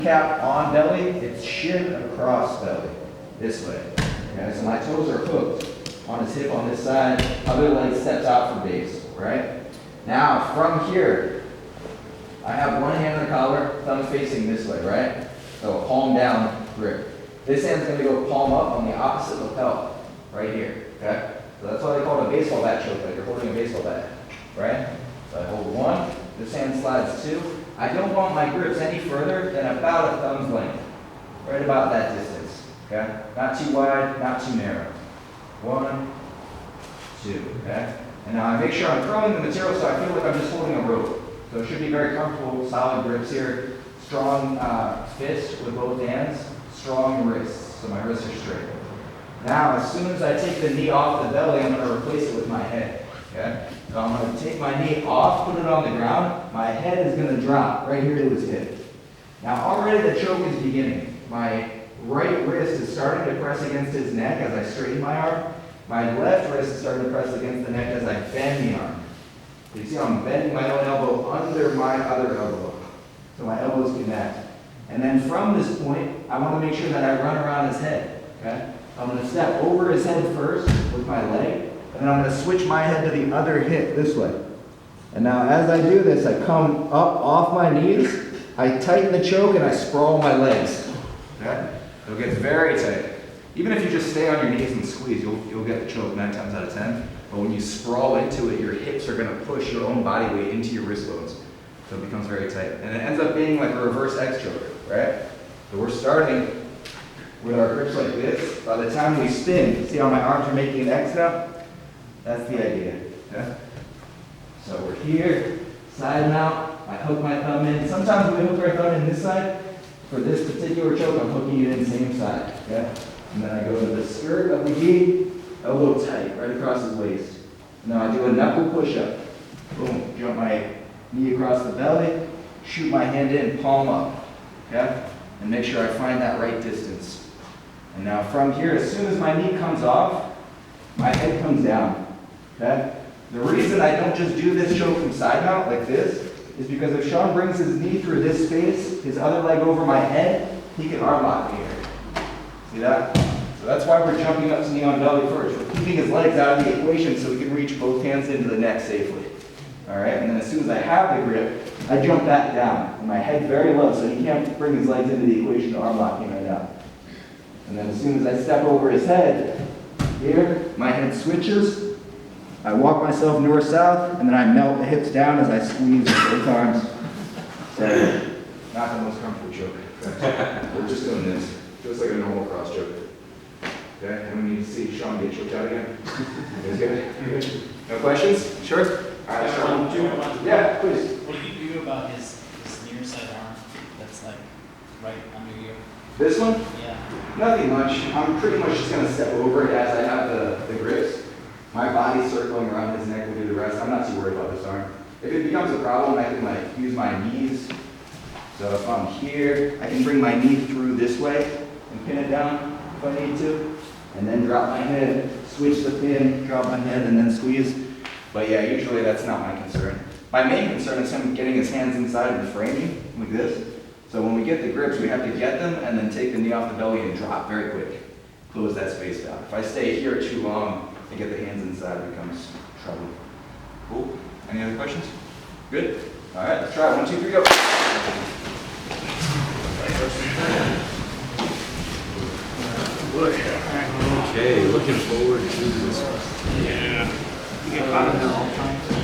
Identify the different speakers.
Speaker 1: Cap on belly, it's shin across belly, this way. Okay, so my toes are hooked on his hip on this side, other leg steps out for base, right? Now, from here, I have one hand on the collar, thumb facing this way, right? So palm down grip. This hand's gonna go palm up on the opposite lapel, right here, okay? So that's why they call it a baseball bat choke, like you're holding a baseball bat, right? So I hold one, this hand slides two. I don't want my grips any further than about a thumb's length, right about that distance, okay? Not too wide, not too narrow. One, two, okay? And now I make sure I'm throwing the material so I feel like I'm just holding a rope. So it should be very comfortable, solid grips here. Strong fist with both hands, strong wrists, so my wrists are straight. Now, as soon as I take the knee off the belly, I'm going to replace it with my head, okay? So I'm going to take my knee off, put it on the ground. My head is going to drop right here to his hip. Now, already the choke is beginning. My right wrist is starting to press against his neck as I straighten my arm. My left wrist is starting to press against the neck as I bend the arm. You see I'm bending my own elbow under my other elbow. So my elbows connect. And then from this point, I want to make sure that I run around his head, okay? I'm going to step over his head first with my leg, and then I'm going to switch my head to the other hip this way. And now as I do this, I come up off my knees, I tighten the choke, and I sprawl my legs, okay? So it gets very tight. Even if you just stay on your knees and squeeze, you'll get the choke 9 times out of 10. But when you sprawl into it, your hips are going to push your own body weight into your wrist bones. So it becomes very tight. And it ends up being like a reverse X choke, right? So we're starting with our grips like this. By the time we spin, see how my arms are making an X now? That's the idea. Okay? So we're here, side mount, I hook my thumb in. Sometimes we hook our thumb in this side. For this particular choke, I'm hooking it in the same side. Okay? And then I go to the skirt of the gi, elbow tight, right across his waist. Now I do a knuckle push-up. Boom, jump my knee across the belly, shoot my hand in, palm up. Okay? And make sure I find that right distance. And now from here, as soon as my knee comes off, my head comes down, okay? The reason I don't just do this choke from side mount like this is because if Sean brings his knee through this space, his other leg over my head, he can arm lock me here. See that? So that's why we're jumping up to knee on belly first. We're keeping his legs out of the equation so we can reach both hands into the neck safely. All right, and then as soon as I have the grip, I jump back down. And my head's very low, so he can't bring his legs into the equation to arm lock me right now. And then as soon as I step over his head, here, my head switches. I walk myself north-south, and then I melt the hips down as I squeeze both arms. So, not the most comfortable choke. We're just doing this, just like a normal cross choke. Okay, and we need to see Sean get choked out again. You guys good? No questions? Sure? All right, Sean. Yeah, please.
Speaker 2: What do you do about his near side arm that's like right under you?
Speaker 1: This one?
Speaker 2: Yeah.
Speaker 1: Nothing much. I'm pretty much just going to step over it as I have the grips. My body circling around his neck will do the rest. I'm not too worried about this arm. If it becomes a problem, I can like use my knees. So if I'm here, I can bring my knee through this way and pin it down if I need to. And then drop my head, switch the pin, drop my head, and then squeeze. But yeah, usually that's not my concern. My main concern is him getting his hands inside of the framing, like this. So when we get the grips, we have to get them and then take the knee off the belly and drop very quick. Close that space down. If I stay here too long and get the hands inside, it becomes trouble. Cool. Any other questions? Good? All right, let's try it. 1, 2, 3, go.
Speaker 3: Okay, looking forward to this.
Speaker 2: Yeah. You get caught in there all the time.